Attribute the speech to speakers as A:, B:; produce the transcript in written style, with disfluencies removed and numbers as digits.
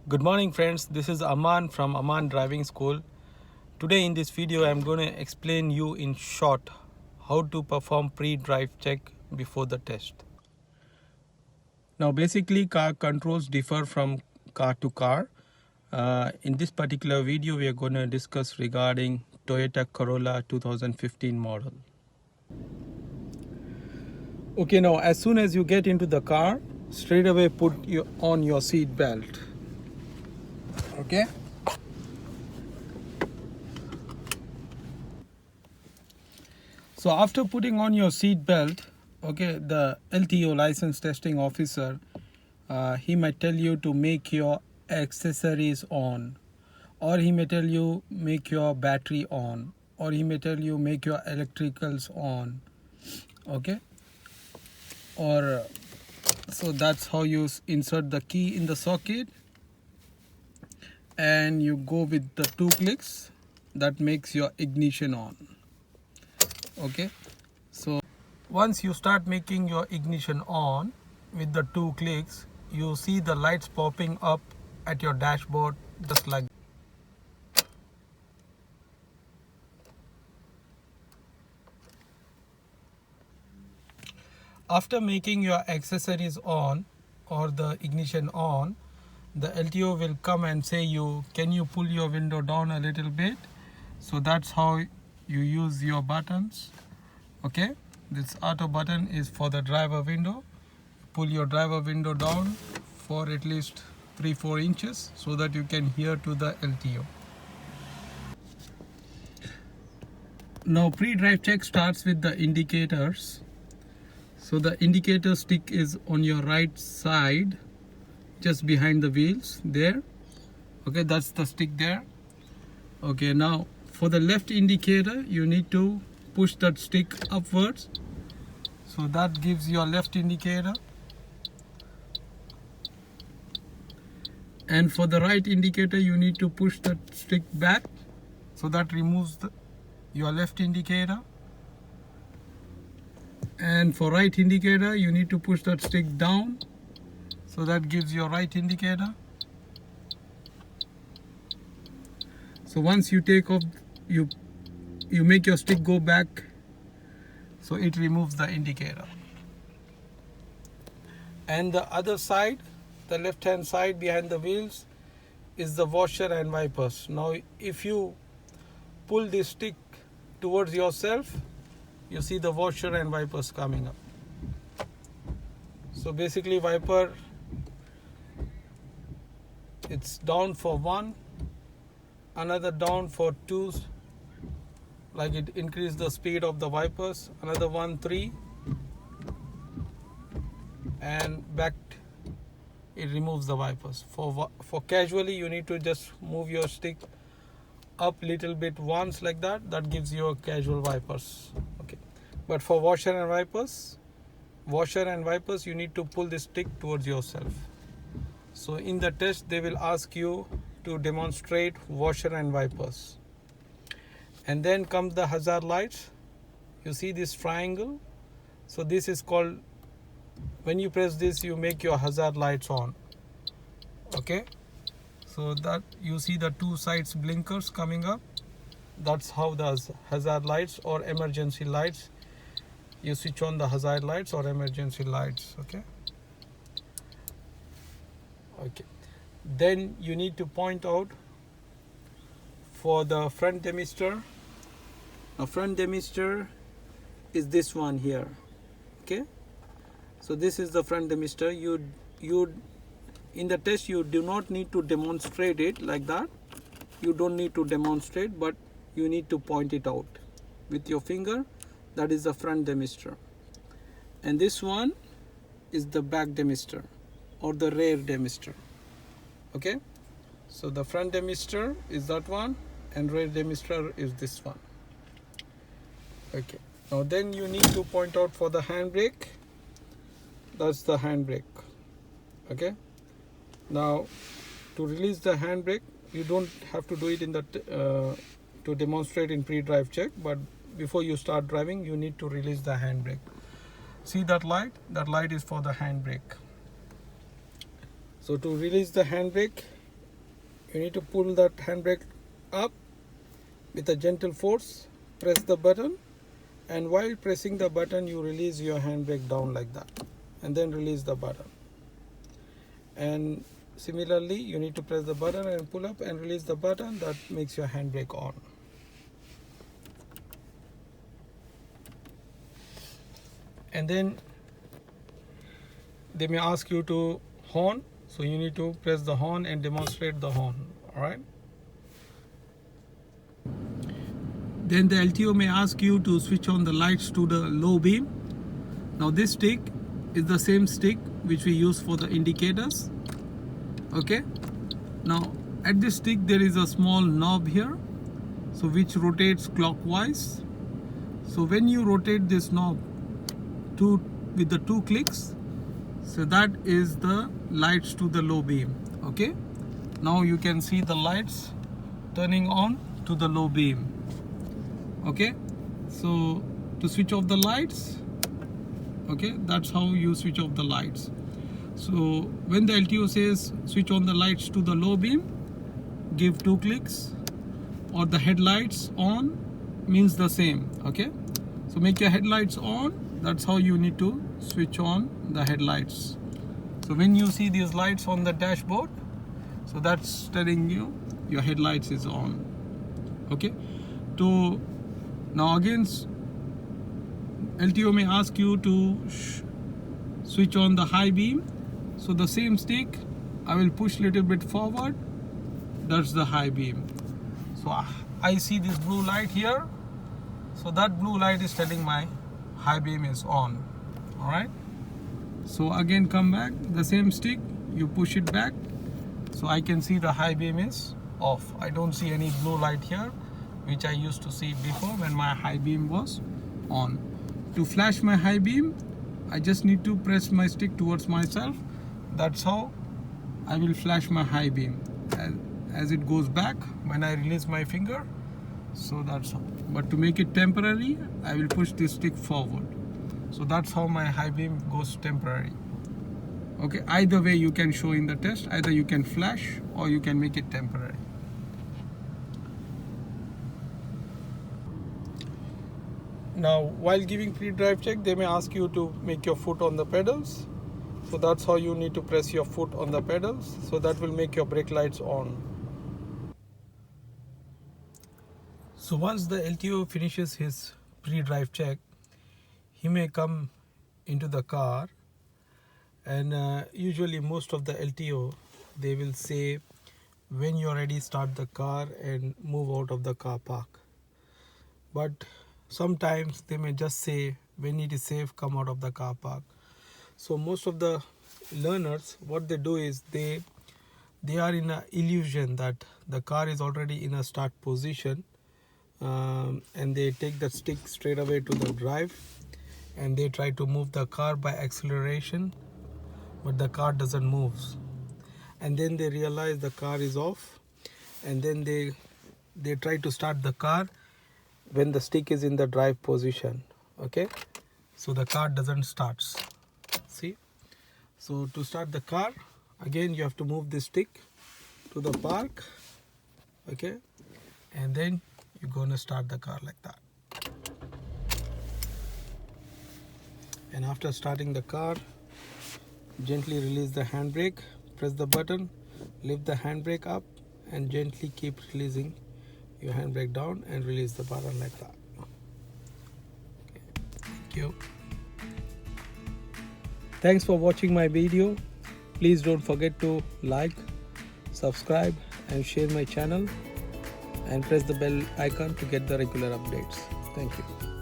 A: Good morning friends, this is Amaan from Amaan Driving School. Today in this video I am going to explain you in short how to perform pre-drive check before the test. Now basically car controls differ from car to car. In this particular video we are going to discuss regarding Toyota Corolla 2015 model. Okay, now as soon as you get into the car, straight away put on your seat belt. Okay. So after putting on your seat belt, okay, the LTO license testing officer, he might tell you to make your accessories on, or he may tell you make your battery on, or he may tell you make your electricals on. Okay, or so that's how you insert the key in the socket and you go with the 2 clicks. That makes your ignition on. Okay, so once you start making your ignition on with the 2 clicks, you see the lights popping up at your dashboard just like that. After making your accessories on or the ignition on, the LTO will come and say you, can you pull your window down a little bit? So that's how you use your buttons. Okay, this auto button is for the driver window. Pull your driver window down for at least 3-4 inches so that you can hear to the LTO. Now pre-drive check starts with the indicators. So the indicator stick is on your right side, just behind the wheels there. Okay, that's the stick there. Okay, now for the left indicator you need to push that stick upwards, so that gives your left indicator. And for the right indicator you need to push that stick back, so that removes your left indicator. And for right indicator you need to push that stick down, so that gives your right indicator. So once you take off, you make your stick go back, so it removes the indicator. And the other side, the left hand side behind the wheels, is the washer and wipers. Now if you pull this stick towards yourself, you see the washer and wipers coming up. So basically wiper, it's down for 1, another down for 2, like it increase the speed of the wipers, another 1, 3, and back it removes the wipers. For casually you need to just move your stick up little bit once like that, that gives you a casual wipers. Okay, but for washer and wipers you need to pull the stick towards yourself. So in the test they will ask you to demonstrate washer and wipers. And then comes the hazard lights. You see this triangle? So this is called, when you press this you make your hazard lights on. Okay, so that you see the 2 sides blinkers coming up. That's how the hazard lights or emergency lights, you switch on the hazard lights or emergency lights. Okay, then you need to point out for the front demister. A front demister is this one here. Okay, so this is the front demister. You in the test you do not need to demonstrate it like that. You don't need to demonstrate, but you need to point it out with your finger. That is the front demister. And this one is the back demister or the rear demister. Okay, so the front demister is that one and rear demister is this one. Okay, now then you need to point out for the handbrake. That's the handbrake. Okay, now to release the handbrake, you don't have to do it in the to demonstrate in pre-drive check, but before you start driving you need to release the handbrake. See that light? That light is for the handbrake. So to release the handbrake, You need to pull that handbrake up with a gentle force, press the button, and while pressing the button you release your handbrake down like that, and then release the button. And similarly you need to press the button and pull up and release the button. That makes your handbrake on. And then they may ask you to horn, so you need to press the horn and demonstrate the horn. Alright. Then the LTO may ask you to switch on the lights to the low beam. Now this stick is the same stick which we use for the indicators. Okay. Now at this stick there is a small knob here, so which rotates clockwise. So when you rotate this knob with the 2 clicks, so that is the lights to the low beam. Okay. Now you can see the lights turning on to the low beam. Okay. So to switch off the lights, okay, that's how you switch off the lights. So when the LTO says switch on the lights to the low beam, give 2 clicks, or the headlights on means the same. Okay. So make your headlights on. That's how you need to switch on the headlights. So when you see these lights on the dashboard, so that's telling you your headlights is on. Okay. Now again, LTO may ask you to switch on the high beam. So the same stick, I will push a little bit forward. That's the high beam. So I see this blue light here. So that blue light is telling my high beam is on. Alright. So again come back, the same stick, you push it back. So I can see the high beam is off. I don't see any blue light here, which I used to see before when my high beam was on. To flash my high beam, I just need to press my stick towards myself. That's how I will flash my high beam. As it goes back when I release my finger. So that's how. But to make it temporary, I will push this stick forward. So that's how my high beam goes temporary. Okay, either way you can show in the test. Either you can flash or you can make it temporary. Now while giving pre-drive check, they may ask you to make your foot on the pedals. So that's how you need to press your foot on the pedals. So that will make your brake lights on. So once the LTO finishes his pre-drive check, he may come into the car, and usually most of the LTO, they will say when you're ready, start the car and move out of the car park. But sometimes they may just say when it is safe, come out of the car park. So most of the learners, what they do is they are in an illusion that the car is already in a start position, and they take the stick straight away to the drive and they try to move the car by acceleration, but the car doesn't move. And then they realize the car is off, and then they try to start the car when the stick is in the drive position. Okay, so the car doesn't start. See, so to start the car, again you have to move the stick to the park. Okay, and then you're gonna start the car like that. And after starting the car, gently release the handbrake, press the button, lift the handbrake up, and gently keep releasing your handbrake down and release the button like that. Okay. Thank you. Thanks for watching my video. Please don't forget to like, subscribe and share my channel, and press the bell icon to get the regular updates. Thank you.